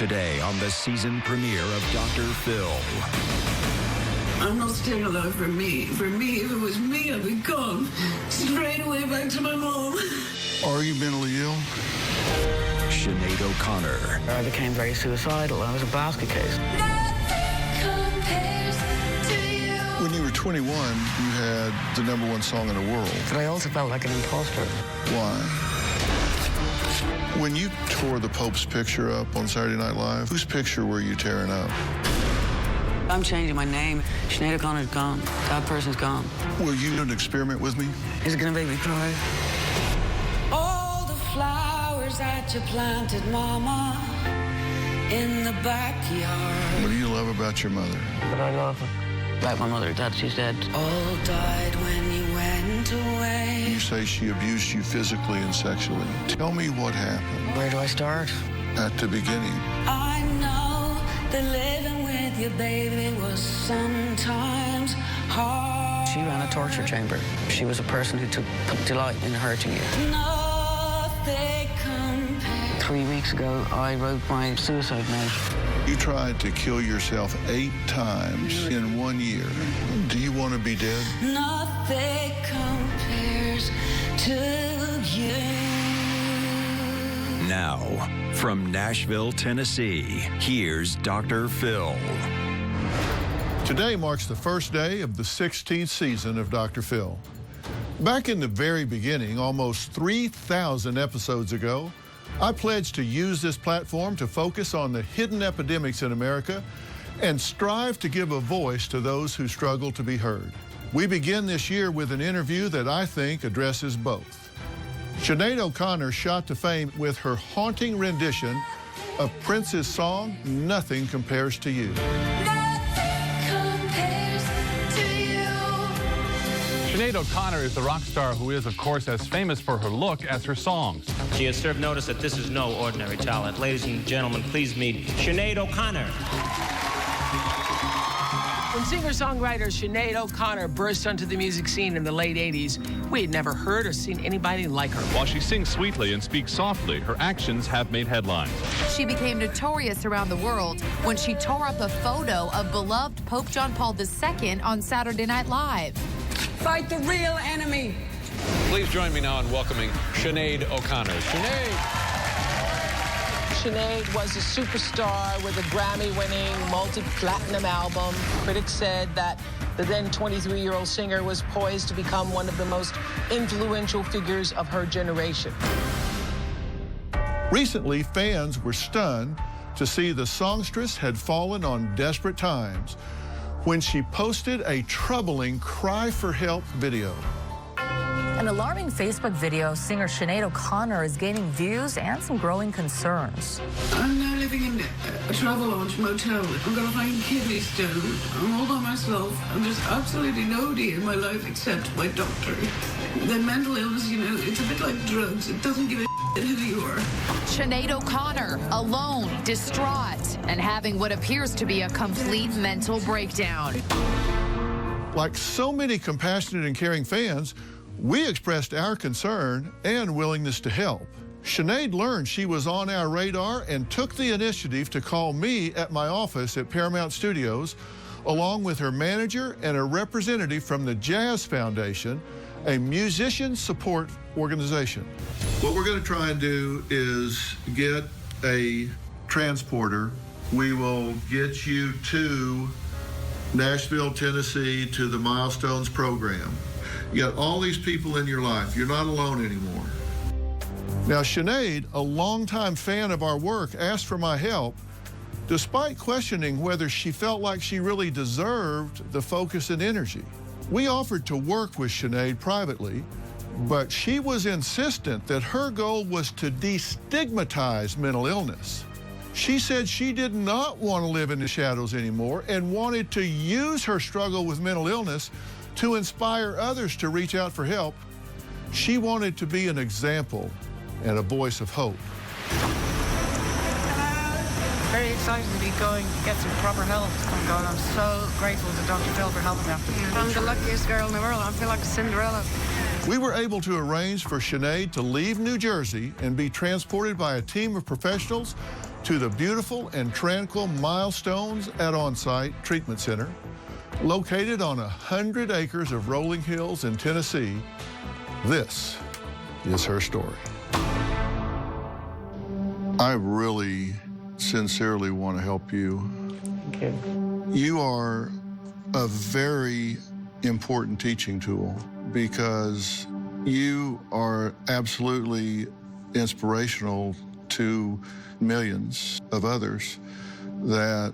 Today on the season premiere of Dr. Phil. I'm not staying alive for me. For me, if it was me, I'd be gone. Straight away back to my mom. Are you mentally ill? Sinéad O'Connor. I became very suicidal. I was a basket case. When you were 21, you had the #1 song in the world. But I also felt like an imposter. Why? When you tore the Pope's picture up on Saturday Night Live, whose picture were you tearing up? I'm changing my name. Sinead O'Connor's gone. That person's gone. Will you do an experiment with me? Is it gonna make me cry? All the flowers that you planted, Mama, in the backyard. What do you love about your mother? But I love her. Like my mother, Dad, she's dead. All died when you went away. You say she abused you physically and sexually. Tell me what happened. Where do I start? At the beginning. I know that living with your baby was sometimes hard. She ran a torture chamber. She was a person who took delight in hurting you. Nothing compares. 3 weeks ago, I wrote my suicide note. You tried to kill yourself 8 times in 1 year. Do you want to be dead? Nothing compares to you. Now, from Nashville, Tennessee, here's Dr. Phil. Today marks the first day of the 16th season of Dr. Phil. Back in the very beginning, almost 3,000 episodes ago, I pledged to use this platform to focus on the hidden epidemics in America and strive to give a voice to those who struggle to be heard. We begin this year with an interview that I think addresses both. Sinead O'Connor shot to fame with her haunting rendition of Prince's song, Nothing Compares to You. Sinead O'Connor is the rock star who is, of course, as famous for her look as her songs. She has served notice that this is no ordinary talent. Ladies and gentlemen, please meet Sinead O'Connor. When singer-songwriter Sinead O'Connor burst onto the music scene in the late 80s, we had never heard or seen anybody like her. While she sings sweetly and speaks softly, her actions have made headlines. She became notorious around the world when she tore up a photo of beloved Pope John Paul II on Saturday Night Live. Fight the real enemy. Please join me now in welcoming Sinead O'Connor. Sinead. Sinead was a superstar with a Grammy-winning, multi-platinum album. Critics said that the then 23-year-old singer was poised to become one of the most influential figures of her generation. Recently, fans were stunned to see the songstress had fallen on desperate times when she posted a troubling cry for help video. An alarming Facebook video of singer Sinead O'Connor is gaining views and some growing concerns. I'm now living in a travel lodge motel. I'm going to find kidney stone. I'm all by myself. And there's absolutely nobody in my life except my doctor. The mental illness, you know, it's a bit like drugs. It doesn't give a shit who you are. Sinead O'Connor, alone, distraught, and having what appears to be a complete mental breakdown. Like so many compassionate and caring fans, we expressed our concern and willingness to help. Sinead learned she was on our radar and took the initiative to call me at my office at Paramount Studios, along with her manager and a representative from the Jazz Foundation, a musician support organization. What we're going to try and do is get a transporter. We will get you to Nashville, Tennessee, to the Milestones program. You got all these people in your life. You're not alone anymore. Now, Sinead, a longtime fan of our work, asked for my help, despite questioning whether she felt like she really deserved the focus and energy. We offered to work with Sinead privately, but she was insistent that her goal was to destigmatize mental illness. She said she did not want to live in the shadows anymore and wanted to use her struggle with mental illness to inspire others to reach out for help. She wanted to be an example and a voice of hope. Very excited to be going to get some proper help. Oh God, I'm so grateful to Dr. Phil for helping me. I'm the luckiest girl in the world. I feel like a Cinderella. We were able to arrange for Sinead to leave New Jersey and be transported by a team of professionals to the beautiful and tranquil Milestones at On-Site Treatment Center, located on 100 acres of rolling hills in Tennessee. This is her story. I really sincerely want to help you. Thank you. You are a very important teaching tool because you are absolutely inspirational to millions of others that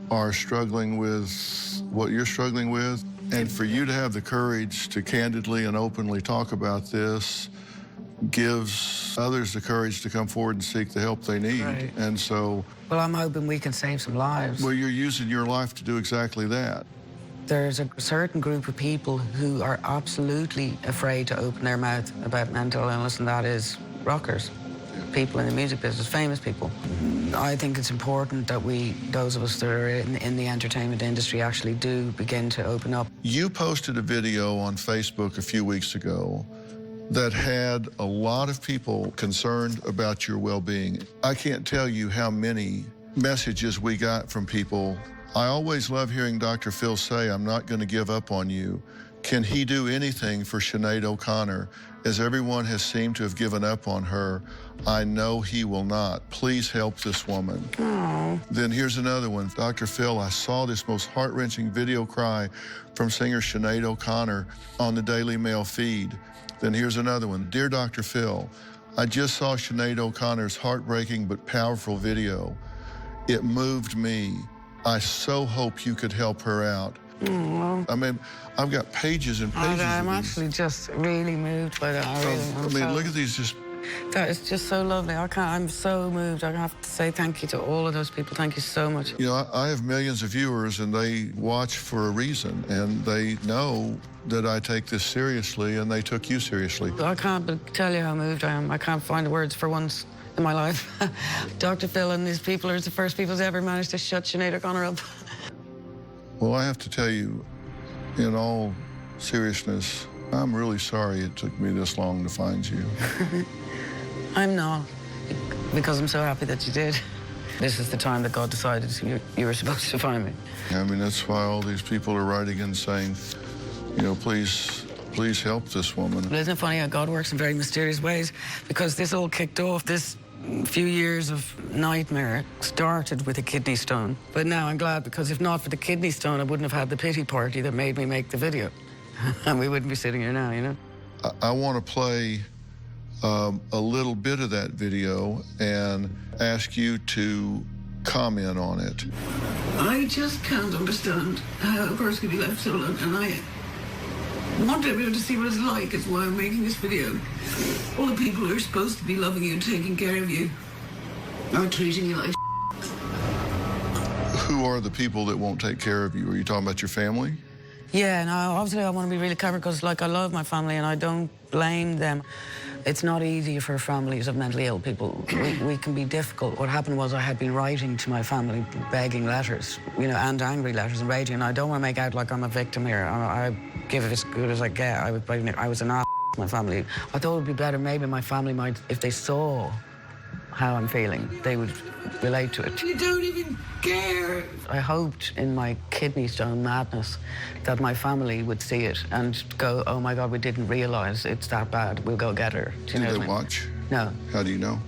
are struggling with what you're struggling with. And for you to have the courage to candidly and openly talk about this gives others the courage to come forward and seek the help they need. Right. And so, Well, I'm hoping we can save some lives. well, you're using your life to do exactly that. There's a certain group of people who are absolutely afraid to open their mouth about mental illness, and that is rockers, people in the music business, famous people. I think it's important that we, those of us that are in the entertainment industry, actually do begin to open up. You posted a video on Facebook a few weeks ago that had a lot of people concerned about your well-being. I can't tell you how many messages we got from people. I always love hearing Dr. Phil say, "I'm not going to give up on you. Can he do anything for Sinéad O'Connor? As everyone has seemed to have given up on her, I know he will not. Please help this woman." Oh. Then here's another one. "Dr. Phil, I saw this most heart-wrenching video cry from singer Sinéad O'Connor on the Daily Mail feed." Then here's another one. "Dear Dr. Phil, I just saw Sinéad O'Connor's heartbreaking but powerful video. It moved me. I so hope you could help her out." Oh. I mean, I've got pages and pages I'm of these. actually just really moved by that. I mean, look at these just... That is just so lovely. I'm so moved. I have to say thank you to all of those people. Thank you so much. You know, I have millions of viewers, and they watch for a reason, and they know that I take this seriously, and they took you seriously. I can't but tell you how moved I am. I can't find the words for once in my life. Dr. Phil and these people are the first people who's ever managed to shut Sinéad O'Connor up. Well, I have to tell you, in all seriousness, I'm really sorry it took me this long to find you. I'm not, because I'm so happy that you did. This is the time that God decided you were supposed to find me. I mean, that's why all these people are writing and saying, you know, please help this woman. But isn't it funny how God works in very mysterious ways? Because this all kicked off, this few years of nightmare started with a kidney stone. But now I'm glad, because if not for the kidney stone, I wouldn't have had the pity party that made me make the video. And we wouldn't be sitting here now, you know? I want to play a little bit of that video and ask you to comment on it. I just can't understand how a person can be left so alone, and I want everyone to see what it's like. It's why I'm making this video. All the people who are supposed to be loving you and taking care of you are treating you like Who are the people that won't take care of you? Are you talking about your family? Yeah, no, obviously I want to be really clever because, like, I love my family and I don't blame them. It's not easy for families of mentally ill people. We can be difficult. What happened was I had been writing to my family, begging letters, you know, and angry letters and raging, and I don't want to make out like I'm a victim here. I give it as good as I get. I was an ass to my family. I thought it would be better, maybe my family might, if they saw how I'm feeling, they would relate to it. you don't even care. I hoped in my kidney stone madness that my family would see it and go, "Oh my God, we didn't realize it's that bad. We'll go get her." Do you know Did what they I mean? watch? No. How do you know?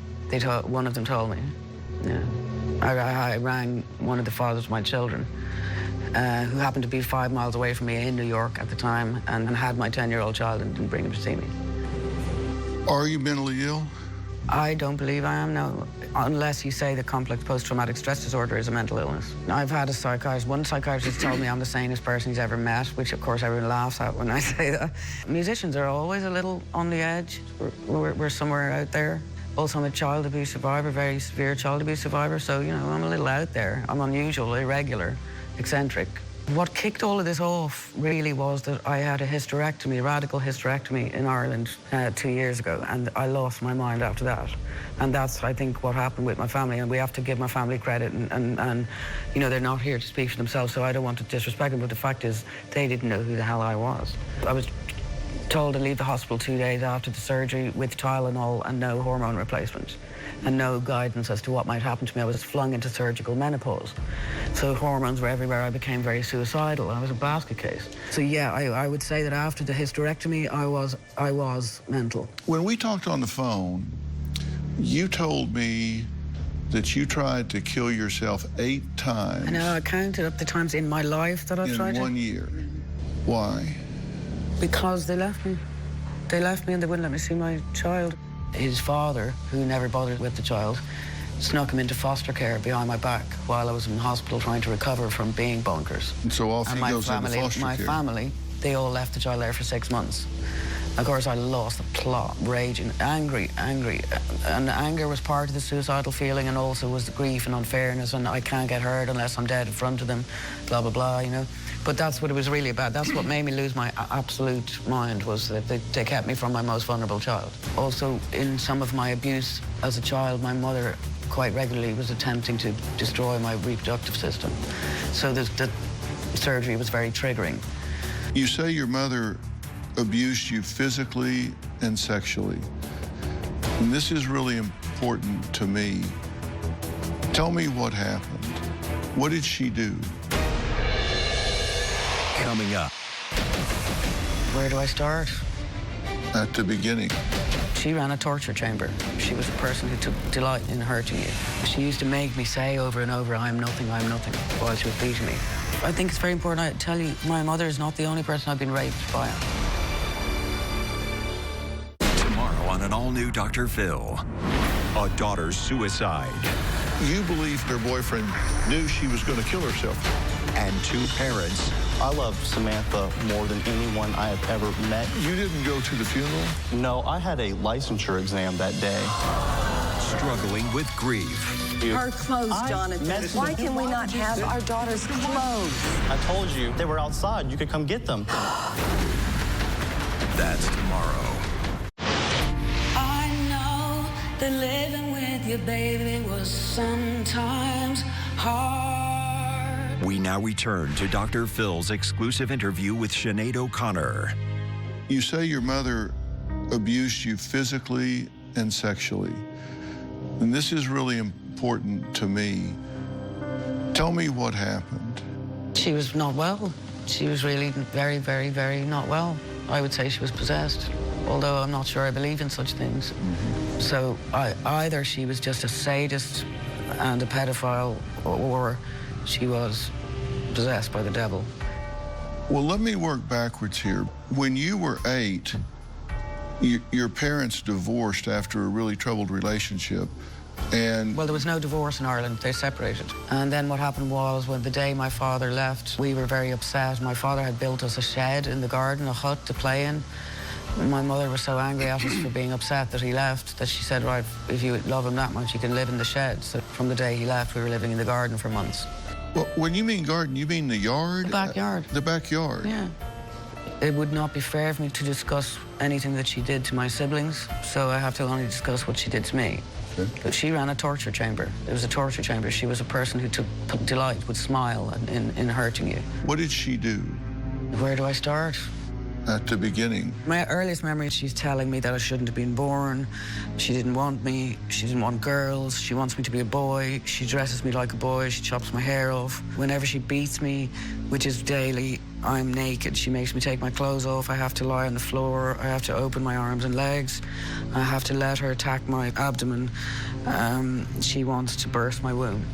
One of them told me. Yeah. I rang one of the fathers of my children, who happened to be 5 miles away from me in New York at the time, and had my 10-year-old child and didn't bring him to see me. Are you mentally ill? I don't believe I am, no, unless you say that complex post-traumatic stress disorder is a mental illness. I've had a psychiatrist, one psychiatrist told me I'm the sanest person he's ever met, which of course everyone laughs at when I say that. Musicians are always a little on the edge. We're somewhere out there. Also, I'm a child abuse survivor, very severe child abuse survivor, so, you know, I'm a little out there. I'm unusual, irregular, eccentric. What kicked all of this off really was that I had a hysterectomy, a radical hysterectomy in Ireland 2 years ago, and I lost my mind after that. And that's, I think, what happened with my family, and we have to give my family credit, and you know, they're not here to speak for themselves, so I don't want to disrespect them, but the fact is, they didn't know who the hell I was. I was told to leave the hospital 2 days after the surgery with Tylenol and no hormone replacement. and no guidance as to what might happen to me. I was flung into surgical menopause. So hormones were everywhere. I became very suicidal. I was a basket case. So yeah, I would say that after the hysterectomy, I was mental. When we talked on the phone, you told me that you tried to kill yourself 8 times. I know, I counted up the times in my life that I've tried to. In 1 year. Why? Because they left me. They left me and they wouldn't let me see my child. His father, who never bothered with the child, snuck him into foster care behind my back while I was in hospital trying to recover from being bonkers. And so off he goes into foster care. My family, they all left the child there for 6 months. Of course, I lost the plot, raging, angry. And anger was part of the suicidal feeling, and also was the grief and unfairness, and I can't get hurt unless I'm dead in front of them, blah, blah, blah, you know. But that's what it was really about. That's what made me lose my absolute mind, was that they kept me from my most vulnerable child. Also, in some of my abuse as a child, my mother quite regularly was attempting to destroy my reproductive system. So the surgery was very triggering. You say your mother abused you physically and sexually. And this is really important to me. Tell me what happened. What did she do? Coming up. Where do I start? At the beginning. She ran a torture chamber. She was a person who took delight in hurting you. She used to make me say over and over, I'm nothing, while she was beating me. I think it's very important I tell you, my mother is not the only person I've been raped by. Tomorrow on an all-new Dr. Phil. A daughter's suicide. You believe her boyfriend knew she was going to kill herself. And 2 parents. I love Samantha more than anyone I have ever met. You didn't go to the funeral? No, I had a licensure exam that day. Struggling with grief. Our clothes, Jonathan. Why can we not have our daughter's clothes? I told you, they were outside. You could come get them. That's tomorrow. I know that living with you, baby, was sometimes hard. We now return to Dr. Phil's exclusive interview with Sinéad O'Connor. You say your mother abused you physically and sexually. And this is really important to me. Tell me what happened. She was not well. She was really very, very, very not well. I would say she was possessed, although I'm not sure I believe in such things. Mm-hmm. So either she was just a sadist and a pedophile, or she was possessed by the devil. Well, let me work backwards here. When you were 8, your parents divorced after a really troubled relationship, and... Well, there was no divorce in Ireland. They separated. And then what happened was, when the day my father left, we were very upset. My father had built us a shed in the garden, a hut to play in. My mother was so angry at us for being upset that he left that she said, right, if you love him that much, you can live in the shed. So from the day he left, we were living in the garden for months. Well, when you mean garden, you mean the yard? The backyard. The backyard? Yeah. It would not be fair for me to discuss anything that she did to my siblings, so I have to only discuss what she did to me. Okay. But she ran a torture chamber. It was a torture chamber. She was a person who took delight, would smile in hurting you. What did she do? Where do I start? At the beginning. My earliest memory, she's telling me that I shouldn't have been born. She didn't want me. She didn't want girls. She wants me to be a boy. She dresses me like a boy. She chops my hair off. Whenever she beats me, which is daily, I'm naked. She makes me take my clothes off. I have to lie on the floor. I have to open my arms and legs. I have to let her attack my abdomen. She wants to burst my womb.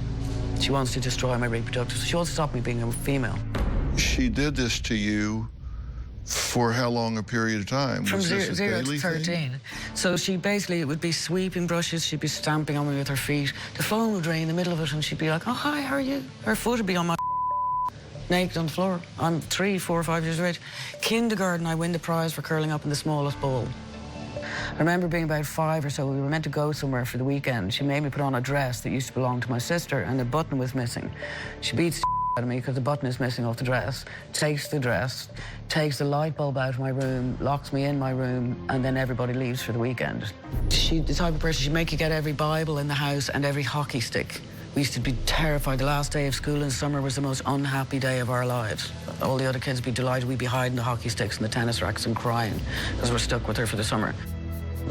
She wants to destroy my reproductive. She wants to stop me being a female. She did this to you for how long a period of time? From 0 to 13. Thing? So she basically, it would be sweeping brushes, she'd be stamping on me with her feet. The phone would ring in the middle of it and she'd be like, oh, hi, how are you? Her foot would be on my naked on the floor. I'm 3, 4, 5 years of age. Kindergarten, I win the prize for curling up in the smallest ball. I remember being about 5 or so, we were meant to go somewhere for the weekend. She made me put on a dress that used to belong to my sister and the button was missing. She beats the out of me because the button is missing off the dress, takes the dress, takes the light bulb out of my room, locks me in my room, and then everybody leaves for the weekend. She's the type of person, she'd make you get every Bible in the house and every hockey stick. We used to be terrified. The last day of school in summer was the most unhappy day of our lives. All the other kids would be delighted. We'd be hiding the hockey sticks and the tennis racks and crying because we're stuck with her for the summer.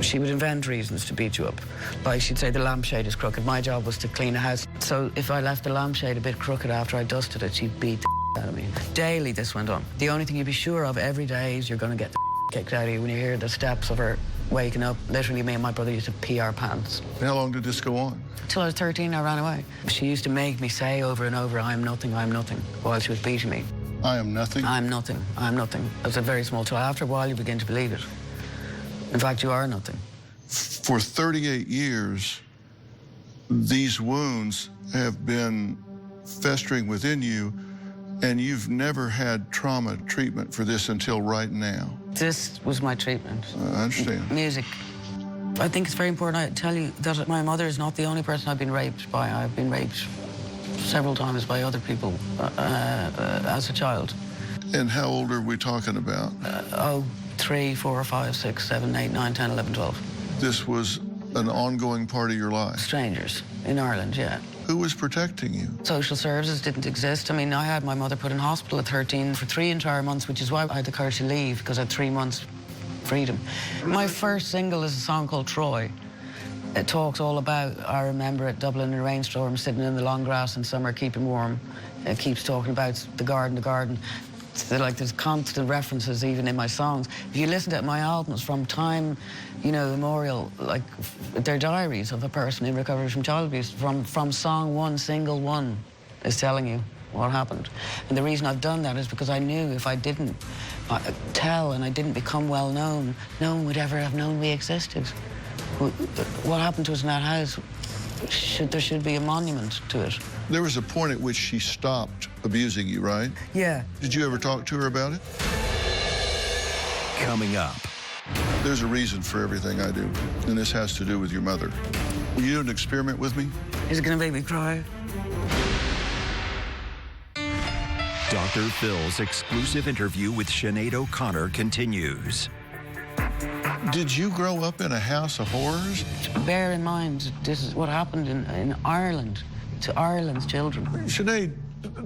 She would invent reasons to beat you up. Like, she'd say the lampshade is crooked. My job was to clean a house. So if I left the lampshade a bit crooked after I dusted it, she'd beat the out of me. Daily this went on. The only thing you'd be sure of every day is you're going to get the kicked out of you when you hear the steps of her waking up. Literally, me and my brother used to pee our pants. How long did this go on? Till I was 13, I ran away. She used to make me say over and over, I'm nothing, while she was beating me. I am nothing? I'm nothing, I'm nothing. That's a very small child. After a while, you begin to believe it. In fact, you are nothing. For 38 years, these wounds have been festering within you, and you've never had trauma treatment for this until right now. This was my treatment. I understand. Music. I think it's very important I tell you that my mother is not the only person I've been raped by. I've been raped several times by other people as a child. And how old are we talking about? 3, 4, 5, 6, 7, 8, 9, 10, 11, 12. This was an ongoing part of your life? Strangers in Ireland, yeah. Who was protecting you? Social services didn't exist. I mean, I had my mother put in hospital at 13 for 3 entire months, which is why I had the courage to leave, because I had 3 months freedom. My first single is a song called Troy. It talks all about, I remember at Dublin in a rainstorm, sitting in the long grass in summer, keeping warm. It keeps talking about the garden. Like, there's constant references even in my songs. If you listen to my albums from time, you know, immemorial, like, they're diaries of a person in recovery from child abuse. From song 1, single 1, is telling you what happened. And the reason I've done that is because I knew if I didn't tell and I didn't become well known, no one would ever have known we existed. What happened to us in that house, there should be a monument to it. There was a point at which she stopped abusing you, right? Yeah. Did you ever talk to her about it? Coming up. There's a reason for everything I do, and this has to do with your mother. Will you do an experiment with me? Is it gonna make me cry? Dr. Phil's exclusive interview with Sinéad O'Connor continues. Did you grow up in a house of horrors? Bear in mind, this is what happened in Ireland to Ireland's children. Sinéad,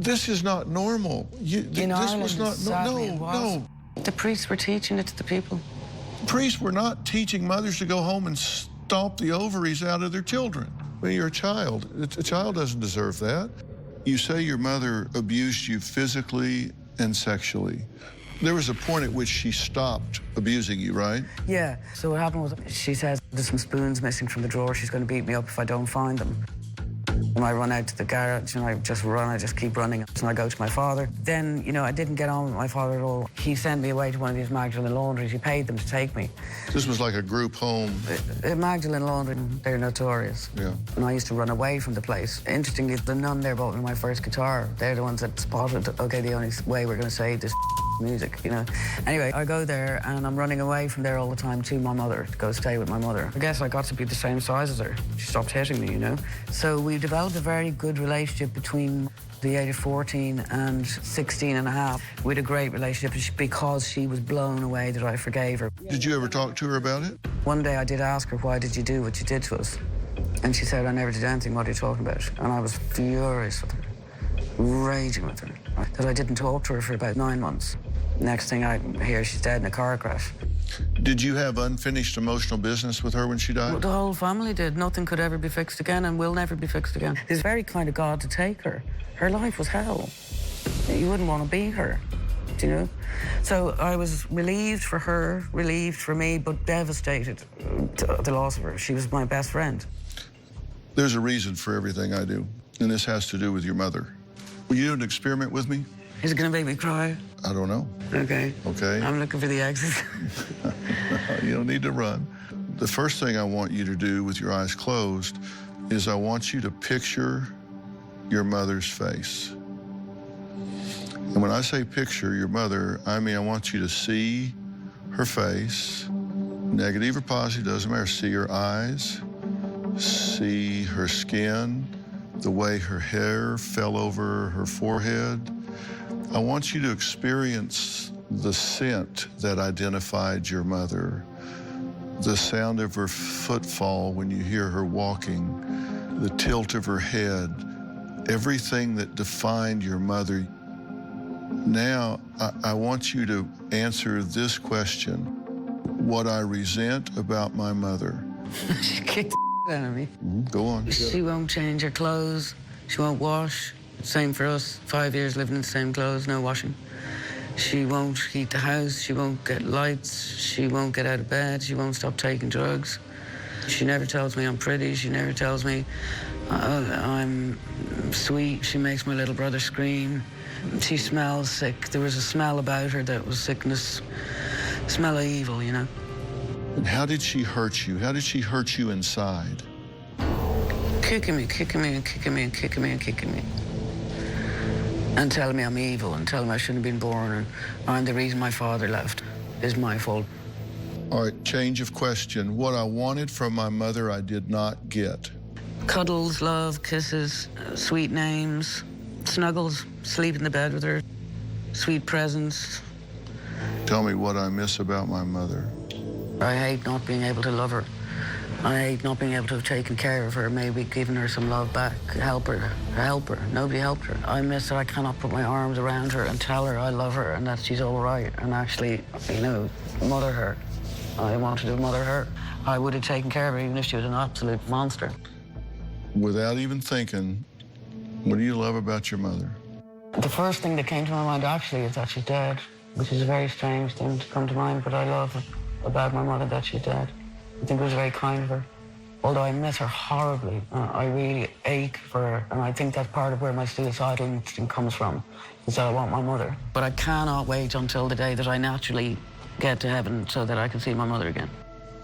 this is not normal. In Ireland, was not sadly, it was. No. The priests were teaching it to the people. Priests were not teaching mothers to go home and stomp the ovaries out of their children. I mean, you're a child. A child doesn't deserve that. You say your mother abused you physically and sexually. There was a point at which she stopped abusing you, right? Yeah. So what happened was, she says, there's some spoons missing from the drawer. She's going to beat me up if I don't find them. And I run out to the garage, and I just keep running. And I go to my father. Then, you know, I didn't get on with my father at all. He sent me away to one of these Magdalene laundries. He paid them to take me. This was like a group home. Magdalene laundry, they're notorious. Yeah. And I used to run away from the place. Interestingly, the nun there bought me my first guitar. They're the ones that spotted, okay, the only way we're going to save this music, you know. Anyway, I go there, and I'm running away from there all the time to my mother, to go stay with my mother. I guess I got to be the same size as her. She stopped hitting me, you know. So we developed a very good relationship between the age of 14 and 16 and a half. We had a great relationship because she was blown away that I forgave her. Did you ever talk to her about it? One day I did ask her, why did you do what you did to us? And she said, I never did anything. What are you talking about? And I was furious with her, raging with her, that I didn't talk to her for about 9 months. Next thing I hear, she's dead in a car crash. Did you have unfinished emotional business with her when she died? Well, the whole family did. Nothing could ever be fixed again and will never be fixed again. It's very kind of God to take her. Her life was hell. You wouldn't want to be her, do you know? So I was relieved for her, relieved for me, but devastated to the loss of her. She was my best friend. There's a reason for everything I do, and this has to do with your mother. Will you do an experiment with me? Is it going to make me cry? I don't know. Okay. Okay. I'm looking for the exit. You don't need to run. The first thing I want you to do with your eyes closed is I want you to picture your mother's face. And when I say picture your mother, I mean I want you to see her face, negative or positive, doesn't matter. See her eyes, see her skin, the way her hair fell over her forehead. I want you to experience the scent that identified your mother, the sound of her footfall when you hear her walking, the tilt of her head, everything that defined your mother. Now, I want you to answer this question. what I resent about my mother. She kicked the out of me. Go on. She won't change her clothes. She won't wash. Same for us. 5 years living in the same clothes, no washing. She won't heat the house. She won't get lights. She won't get out of bed. She won't stop taking drugs. She never tells me I'm pretty. She never tells me I'm sweet. She makes my little brother scream. She smells sick. There was a smell about her that was sickness. Smell of evil, you know. And how did she hurt you? How did she hurt you inside? Kicking me, kicking me, and kicking me, and kicking me, and kicking me. And telling me I'm evil, and telling me I shouldn't have been born, and I'm the reason my father left. It's my fault. All right, change of question. What I wanted from my mother, I did not get. Cuddles, love, kisses, sweet names, snuggles, sleep in the bed with her, sweet presents. Tell me what I miss about my mother. I hate not being able to love her. I hate not being able to have taken care of her, maybe given her some love back, help her. Nobody helped her. I miss that I cannot put my arms around her and tell her I love her and that she's all right and actually, you know, mother her. I wanted to mother her. I would have taken care of her even if she was an absolute monster. Without even thinking, what do you love about your mother? The first thing that came to my mind actually is that she's dead, which is a very strange thing to come to mind, but I love about my mother that she's dead. I think it was very kind of her. Although I miss her horribly, I really ache for her, and I think that's part of where my suicidal instinct comes from, is that I want my mother. But I cannot wait until the day that I naturally get to heaven so that I can see my mother again.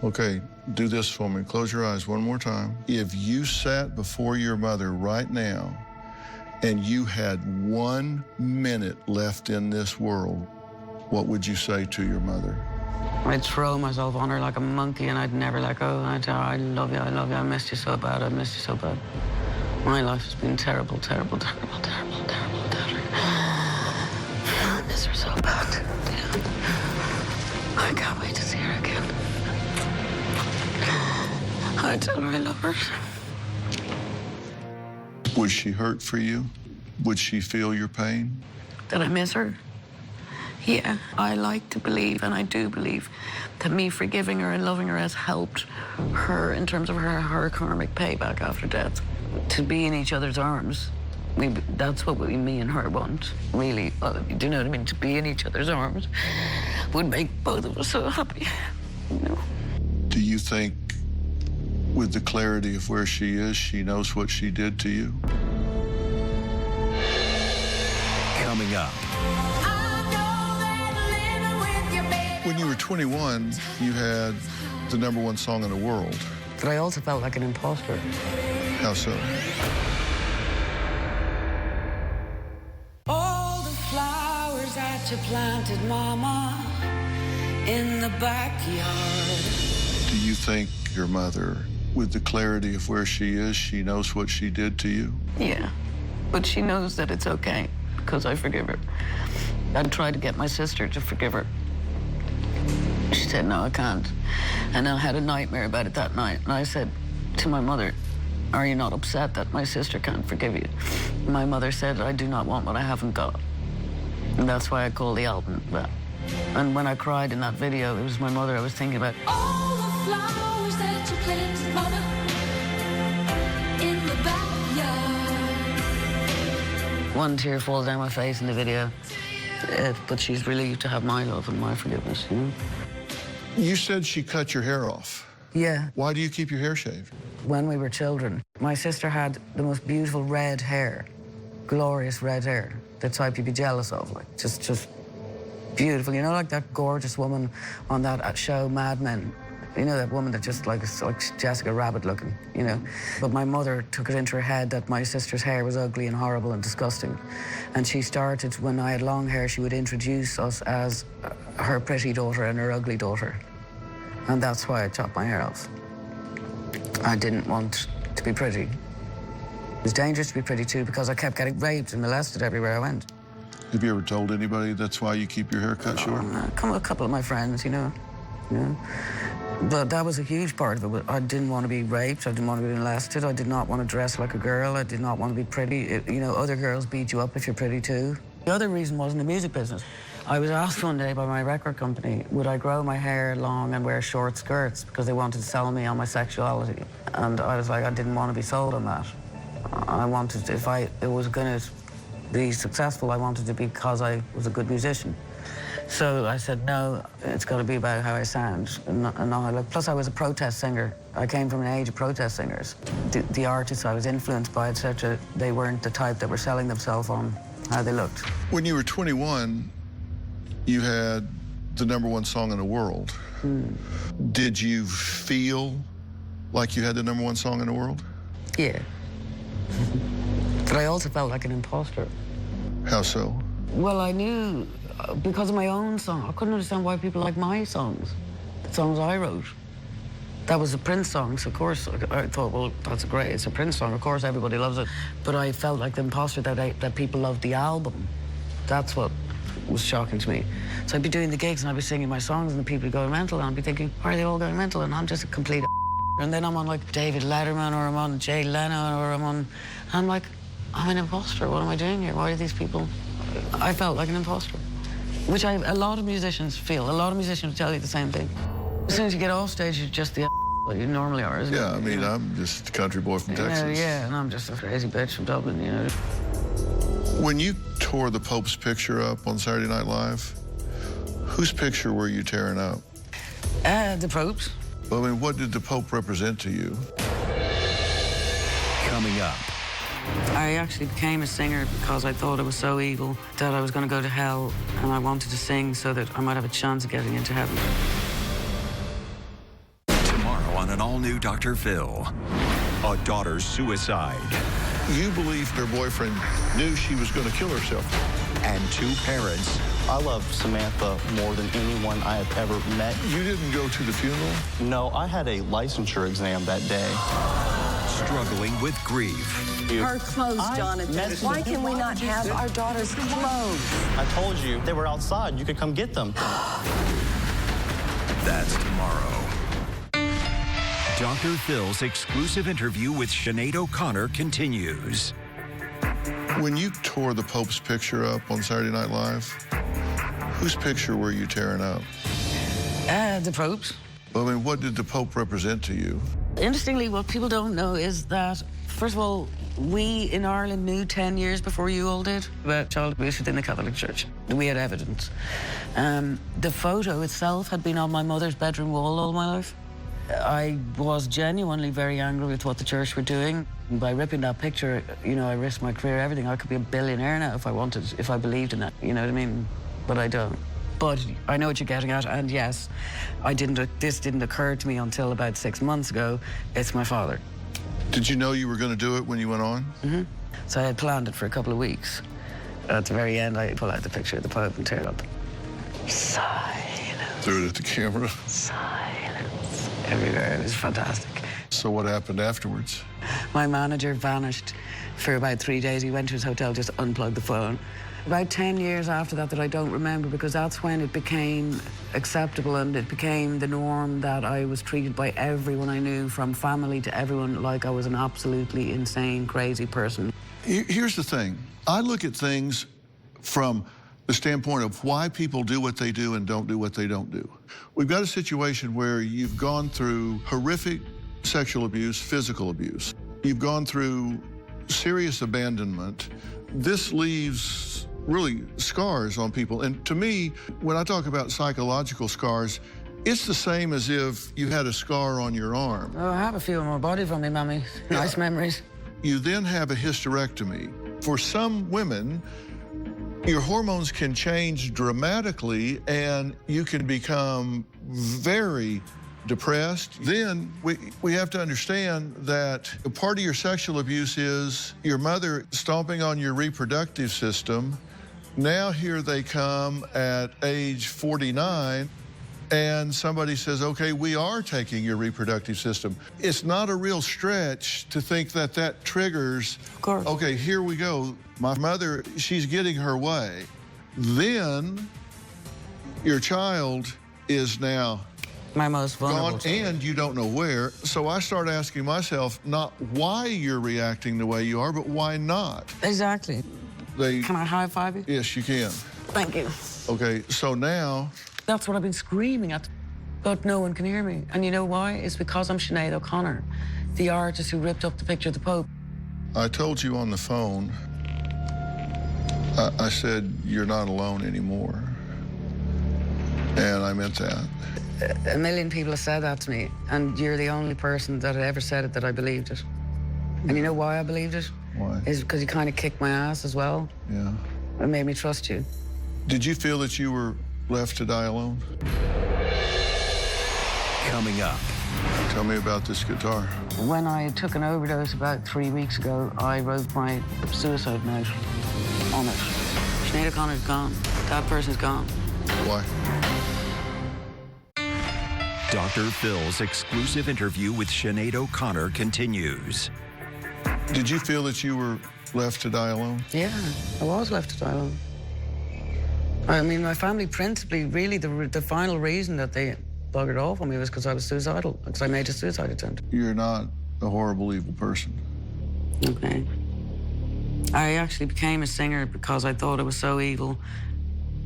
Okay, do this for me. Close your eyes one more time. If you sat before your mother right now and you had 1 minute left in this world, what would you say to your mother? I'd throw myself on her like a monkey and I'd never let go. I'd tell her, I love you, I missed you so bad, I missed you so bad. My life has been terrible, terrible, terrible, terrible, terrible, terrible. I miss her so bad. I can't wait to see her again. I tell her I love her. Would she hurt for you? Would she feel your pain? That I miss her? Yeah, I like to believe, and I do believe, that me forgiving her and loving her has helped her in terms of her karmic payback after death. To be in each other's arms, that's what me and her want, really. Do you know what I mean? To be in each other's arms would make both of us so happy, you know? Do you think, with the clarity of where she is, she knows what she did to you? Coming up. When you were 21, you had the #1 song in the world. But I also felt like an imposter. How so? All the flowers that you planted, Mama, in the backyard. Do you think your mother, with the clarity of where she is, she knows what she did to you? Yeah, but she knows that it's okay because I forgive her. I tried to get my sister to forgive her. She said, no, I can't. And I had a nightmare about it that night. And I said to my mother, are you not upset that my sister can't forgive you? My mother said, I do not want what I haven't got. And that's why I called the album that. And when I cried in that video, it was my mother I was thinking about. All the flowers that you planted, Mama, in the backyard. One tear falls down my face in the video. But she's relieved to have my love and my forgiveness, you know? You said she cut your hair off. Yeah. Why do you keep your hair shaved? When we were children, my sister had the most beautiful red hair, glorious red hair, the type you'd be jealous of, like just beautiful. You know, like that gorgeous woman on that show, Mad Men. You know, that woman that just like Jessica Rabbit looking, you know? But my mother took it into her head that my sister's hair was ugly and horrible and disgusting. And she started, when I had long hair, she would introduce us as her pretty daughter and her ugly daughter. And that's why I chopped my hair off. I didn't want to be pretty. It was dangerous to be pretty too because I kept getting raped and molested everywhere I went. Have you ever told anybody that's why you keep your hair cut short? A couple of my friends, you know. But that was a huge part of it. I didn't want to be raped. I didn't want to be molested. I did not want to dress like a girl. I did not want to be pretty. You know, other girls beat you up if you're pretty too. The other reason wasn't the music business. I was asked one day by my record company, would I grow my hair long and wear short skirts because they wanted to sell me on my sexuality. And I was like, I didn't want to be sold on that. I wanted, if it was going to be successful, I wanted to be because I was a good musician. So I said, no, it's got to be about how I sound. Plus I was a protest singer. I came from an age of protest singers. The artists I was influenced by, etc., they weren't the type that were selling themselves on how they looked. When you were 21, you had the #1 song in the world. Did you feel like you had the #1 song in the world? Yeah. But I also felt like an imposter. How so? Well, I knew, because of my own song, I couldn't understand why people like my songs, the songs I wrote. That was a Prince song, so of course I thought, well, that's great, it's a Prince song, of course everybody loves it. But I felt like the imposter that people loved the album. That's what was shocking to me. So I'd be doing the gigs and I'd be singing my songs and the people would go mental, and I'd be thinking, why are they all going mental? And I'm just a complete and then I'm on like David Letterman, or I'm on Jay Leno, or I'm like, I'm an imposter. What am I doing here? Why are these people? I felt like an imposter, which a lot of musicians feel. A lot of musicians tell you the same thing. As soon as you get off stage, you're just the you normally are, isn't it? Yeah, I mean, I'm just a country boy from Texas. Yeah, and I'm just a crazy bitch from Dublin, you know. When you tore the Pope's picture up on Saturday Night Live, whose picture were you tearing up? The Pope's. I mean, what did the Pope represent to you? Coming up. I actually became a singer because I thought it was so evil that I was going to go to hell, and I wanted to sing so that I might have a chance of getting into heaven. Tomorrow on an all-new Dr. Phil, a daughter's suicide. You believed her boyfriend knew she was going to kill herself. And two parents. I love Samantha more than anyone I have ever met. You didn't go to the funeral? No, I had a licensure exam that day. Struggling with grief. Our clothes, Jonathan. Why can we not have our daughter's clothes? I told you, they were outside. You could come get them. That's tomorrow. Dr. Phil's exclusive interview with Sinéad O'Connor continues. When you tore the Pope's picture up on Saturday Night Live, whose picture were you tearing up? The Pope's. I mean, what did the Pope represent to you? Interestingly, what people don't know is that, first of all, we in Ireland knew 10 years before you all did about child abuse within the Catholic Church. We had evidence. The photo itself had been on my mother's bedroom wall all my life. I was genuinely very angry with what the church were doing. By ripping that picture, you know, I risked my career, everything. I could be a billionaire now if I wanted, if I believed in that, you know what I mean? But I don't. But I know what you're getting at, and yes, this didn't occur to me until about 6 months ago. It's my father. Did you know you were going to do it when you went on? Mm-hmm. So I had planned it for a couple of weeks. At the very end, I pull out the picture of the Pope and tear it up. Silence. Threw it at the camera. Silence. Everywhere. It was fantastic. So what happened afterwards? My manager vanished for about 3 days. He went to his hotel, just unplugged the phone. About 10 years after that I don't remember, because that's when it became acceptable and it became the norm that I was treated by everyone I knew, from family to everyone, like I was an absolutely insane, crazy person. Here's the thing. I look at things from the standpoint of why people do what they do and don't do what they don't do. We've got a situation where you've gone through horrific sexual abuse, physical abuse. You've gone through serious abandonment. This leaves really scars on people. And to me, when I talk about psychological scars, it's the same as if you had a scar on your arm. Oh, I have a few on my body from me, Mummy. Nice memories. You then have a hysterectomy. For some women, your hormones can change dramatically and you can become very depressed. Then we have to understand that a part of your sexual abuse is your mother stomping on your reproductive system. Now here they come at age 49 and somebody says, okay, we are taking your reproductive system. It's not a real stretch to think that that triggers, of course. Okay, here we go. My mother, she's getting her way. Then your child is now my most vulnerable gone, and you don't know where. So I start asking myself, not why you're reacting the way you are, but why not? Exactly. Can I high-five you? Yes, you can. Thank you. Okay, so now... That's what I've been screaming at, but no one can hear me. And you know why? It's because I'm Sinead O'Connor, the artist who ripped up the picture of the Pope. I told you on the phone, I said, you're not alone anymore. And I meant that. A million people have said that to me, and you're the only person that had ever said it that I believed it. And you know why I believed it? Why? Is because you kind of kicked my ass as well. Yeah. It made me trust you. Did you feel that you were left to die alone? Coming up. Tell me about this guitar. When I took an overdose about 3 weeks ago, I wrote my suicide note on it. Sinead O'Connor's gone. That person's gone. Why? Dr. Phil's exclusive interview with Sinead O'Connor continues. Did you feel that you were left to die alone? Yeah, I was left to die alone. I mean, my family principally, really, the final reason that they buggered off on me was because I was suicidal, because I made a suicide attempt. You're not a horrible, evil person. Okay. I actually became a singer because I thought it was so evil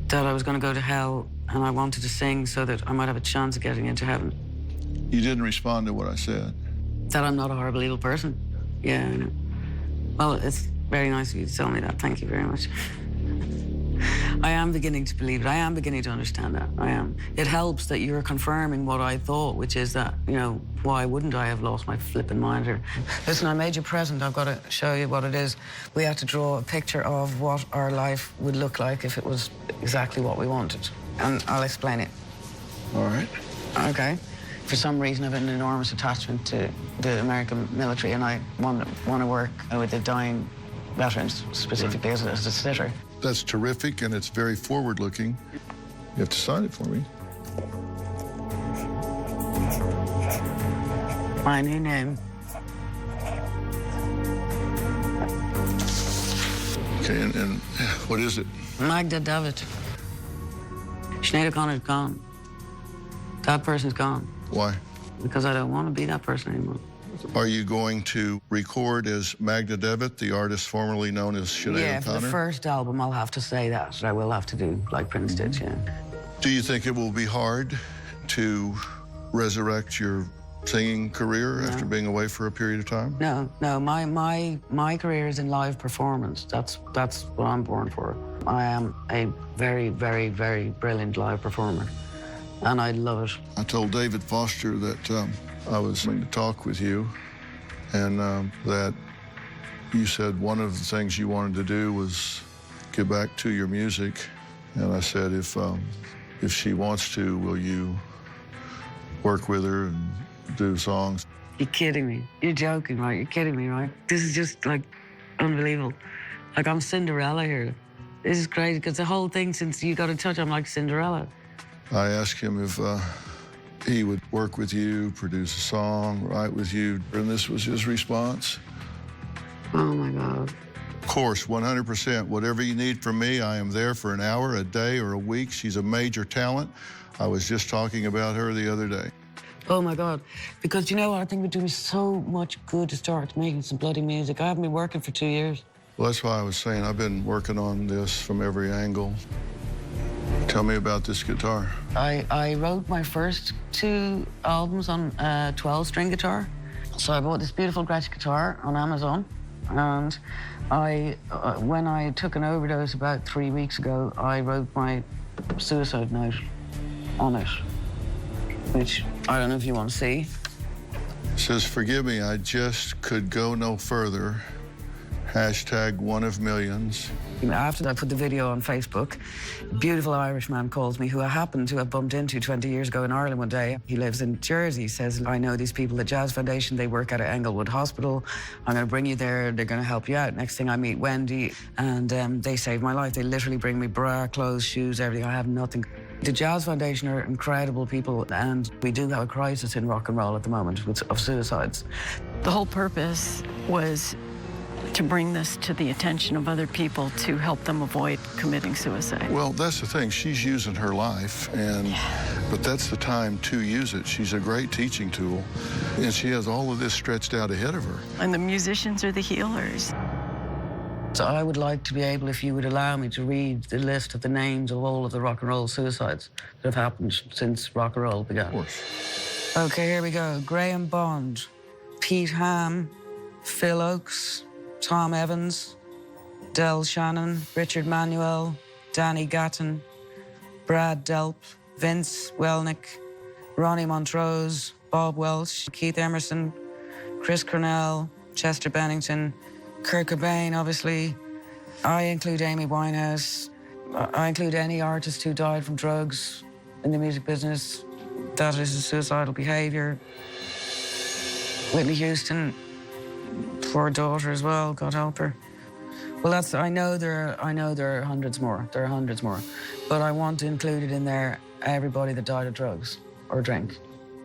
that I was going to go to hell, and I wanted to sing so that I might have a chance of getting into heaven. You didn't respond to what I said. That I'm not a horrible, evil person. Yeah, I know. Well, it's very nice of you to tell me that. Thank you very much. I am beginning to believe it. I am beginning to understand that. I am. It helps that you're confirming what I thought, which is that, you know, why wouldn't I have lost my flipping mind here? Listen, I made you a present. I've got to show you what it is. We had to draw a picture of what our life would look like if it was exactly what we wanted. And I'll explain it. All right. Okay. For some reason, I have an enormous attachment to the American military, and I want to work with the dying veterans, specifically as a sitter. That's terrific, and it's very forward-looking. You have to sign it for me. My new name. Okay, and what is it? Magda David. Sinead O'Connor's gone. That person's gone. Why? Because I don't want to be that person anymore. Are you going to record as Magda Devitt, the artist formerly known as Sinead O'Connor? Yeah, for the first album, I'll have to say that. I will have to do like Prince did, yeah. Do you think it will be hard to resurrect your singing career after being away for a period of time? No. My career is in live performance. That's what I'm born for. I am a very, very, very brilliant live performer, and I love it. I told David Foster that I was going to talk with you, and that you said one of the things you wanted to do was get back to your music. And I said, if she wants to, will you work with her and do songs? You're kidding me. You're joking, right? You're kidding me, right? This is just, like, unbelievable. Like, I'm Cinderella here. This is crazy, because the whole thing, since you got in touch, I'm like Cinderella. I asked him if he would work with you, produce a song, write with you, and this was his response. Oh, my God. Of course, 100%. Whatever you need from me, I am there for an hour, a day, or a week. She's a major talent. I was just talking about her the other day. Oh, my God. Because, you know what? I think we're doing so much good to start making some bloody music. I haven't been working for 2 years. Well, that's why I was saying I've been working on this from every angle. Tell me about this guitar. I wrote my first 2 albums on a 12-string guitar. So I bought this beautiful Gretsch guitar on Amazon. And when I took an overdose about 3 weeks ago, I wrote my suicide note on it, which I don't know if you want to see. It says, "Forgive me, I just could go no further. Hashtag one of millions." After I put the video on Facebook, a beautiful Irish man calls me, who I happened to have bumped into 20 years ago in Ireland one day. He lives in Jersey. He says, "I know these people at Jazz Foundation. They work at Englewood Hospital. I'm going to bring you there. They're going to help you out." Next thing I meet Wendy, and they saved my life. They literally bring me bra, clothes, shoes, everything. I have nothing. The Jazz Foundation are incredible people, and we do have a crisis in rock and roll at the moment of suicides. The whole purpose was to bring this to the attention of other people to help them avoid committing suicide. Well, that's the thing. She's using her life, but that's the time to use it. She's a great teaching tool, and she has all of this stretched out ahead of her. And the musicians are the healers. So I would like to be able, if you would allow me, to read the list of the names of all of the rock and roll suicides that have happened since rock and roll began. Of course. Okay, here we go. Graham Bond, Pete Ham, Phil Oakes, Tom Evans, Del Shannon, Richard Manuel, Danny Gatton, Brad Delp, Vince Welnick, Ronnie Montrose, Bob Welch, Keith Emerson, Chris Cornell, Chester Bennington, Kurt Cobain, obviously. I include Amy Winehouse. I include any artist who died from drugs in the music business. That is a suicidal behavior. Whitney Houston, poor daughter as well, God help her. Well, I know there are hundreds more. There are hundreds more. But I want to include it in there everybody that died of drugs or drink.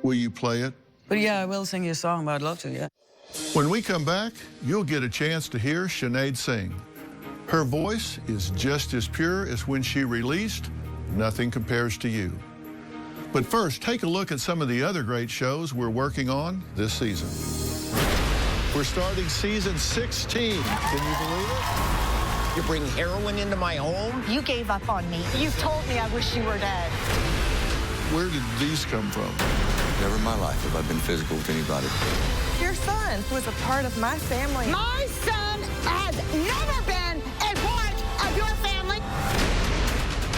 Will you play it? But yeah, I will sing you a song, but I'd love to, yeah. When we come back, you'll get a chance to hear Sinéad sing. Her voice is just as pure as when she released Nothing Compares to You. But first, take a look at some of the other great shows we're working on this season. We're starting season 16. Can you believe it? You bring heroin into my home? You gave up on me. You told me I wish you were dead. Where did these come from? Never in my life have I been physical with anybody. Your son was a part of my family. My son has never been a part of your family.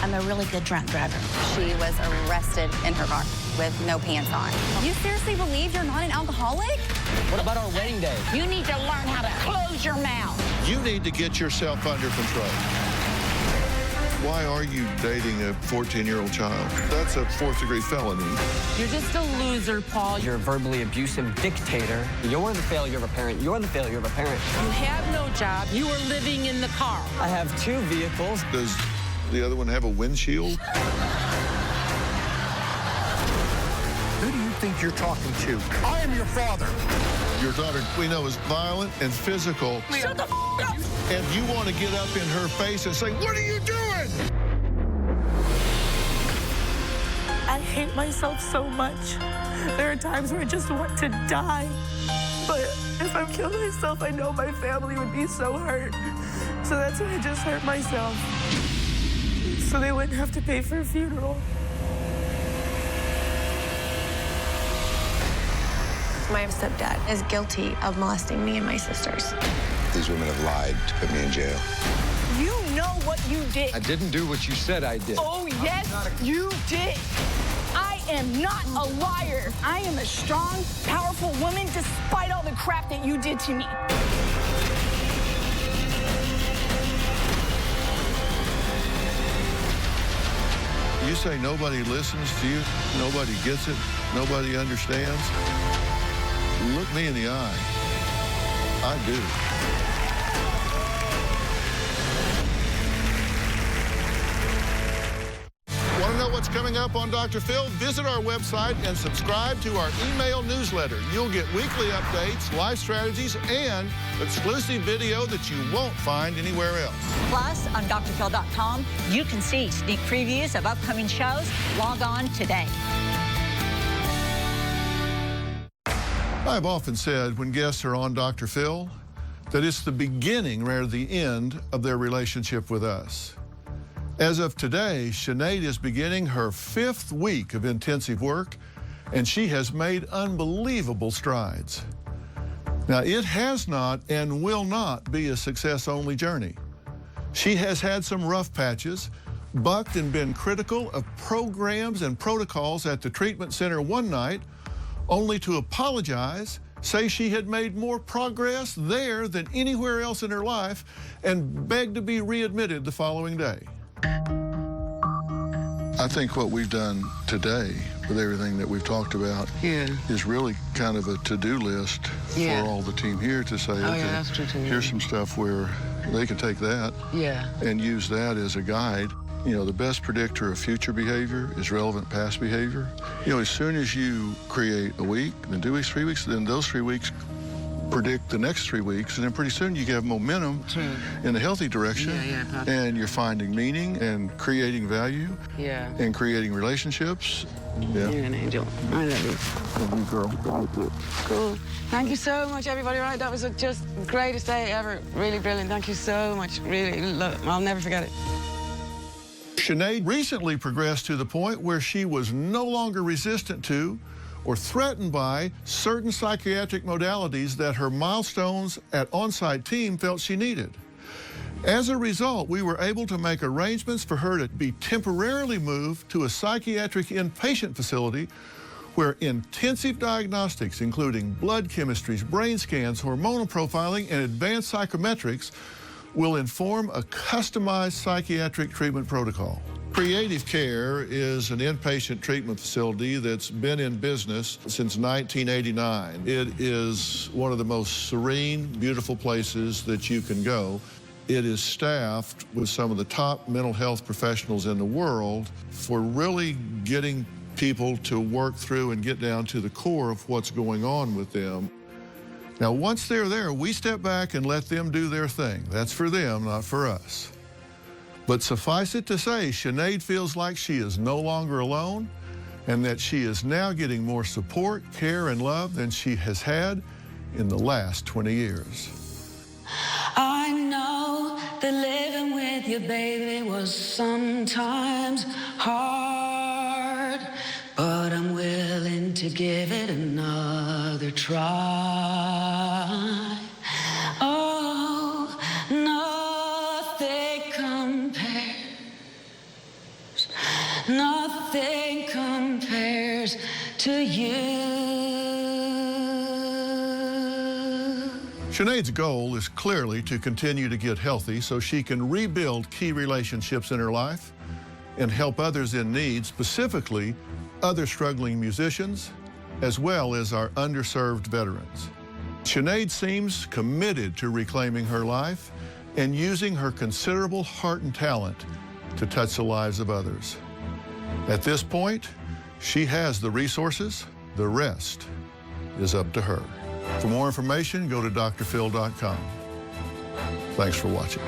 I'm a really good drunk driver. She was arrested in her car with no pants on. You seriously believe you're not an alcoholic? What about our wedding day? You need to learn how to close your mouth. You need to get yourself under control. Why are you dating a 14-year-old child? That's a fourth-degree felony. You're just a loser, Paul. You're a verbally abusive dictator. You're the failure of a parent. You're the failure of a parent. You have no job. You are living in the car. I have 2 vehicles. Does the other one have a windshield? Who do you think you're talking to? I am your father. Your daughter, we know, is violent and physical. Shut the f*** up! And you want to get up in her face and say, "What are you doing?" I hate myself so much. There are times where I just want to die. But if I kill myself, I know my family would be so hurt. So that's why I just hurt myself. So they wouldn't have to pay for a funeral. My stepdad is guilty of molesting me and my sisters. These women have lied to put me in jail. You know what you did. I didn't do what you said I did. Oh, yes, you did. I am not a liar. I am a strong, powerful woman despite all the crap that you did to me. You say nobody listens to you, nobody gets it, nobody understands. Look me in the eye. I do. Want to know what's coming up on Dr. Phil? Visit our website and subscribe to our email newsletter. You'll get weekly updates, life strategies, and exclusive video that you won't find anywhere else. Plus, on drphil.com, you can see sneak previews of upcoming shows. Log on today. I've often said when guests are on Dr. Phil that it's the beginning rather than the end of their relationship with us. As of today, Sinéad is beginning her 5th week of intensive work, and she has made unbelievable strides. Now, it has not and will not be a success-only journey. She has had some rough patches, bucked and been critical of programs and protocols at the treatment center one night, only to apologize, say she had made more progress there than anywhere else in her life, and beg to be readmitted the following day. I think what we've done today with everything that we've talked about is really kind of a to-do list for all the team here to say, okay, here's some stuff where they can take that and use that as a guide. You know, the best predictor of future behavior is relevant past behavior. You know, as soon as you create a week, then 2 weeks, 3 weeks, then those 3 weeks predict the next 3 weeks, and then pretty soon you have momentum in a healthy direction, and you're finding meaning and creating value and creating relationships. You're an angel. I love you. Love you, girl. Cool. Thank you so much, everybody. Right, that was just the greatest day ever. Really brilliant. Thank you so much. Really, I'll never forget it. Sinead recently progressed to the point where she was no longer resistant to or threatened by certain psychiatric modalities that her Milestones at On-Site team felt she needed. As a result, we were able to make arrangements for her to be temporarily moved to a psychiatric inpatient facility where intensive diagnostics, including blood chemistries, brain scans, hormonal profiling, and advanced psychometrics, will inform a customized psychiatric treatment protocol. Creative Care is an inpatient treatment facility that's been in business since 1989. It is one of the most serene, beautiful places that you can go. It is staffed with some of the top mental health professionals in the world for really getting people to work through and get down to the core of what's going on with them. Now, once they're there, we step back and let them do their thing. That's for them, not for us. But suffice it to say, Sinead feels like she is no longer alone and that she is now getting more support, care, and love than she has had in the last 20 years. I know that living with you, baby, was sometimes hard, but I'm willing to give it another try. Oh, nothing compares to you. Sinead's goal is clearly to continue to get healthy so she can rebuild key relationships in her life and help others in need, specifically other struggling musicians, as well as our underserved veterans. Sinead seems committed to reclaiming her life and using her considerable heart and talent to touch the lives of others. At this point, she has the resources. The rest is up to her. For more information, go to drphil.com. Thanks for watching.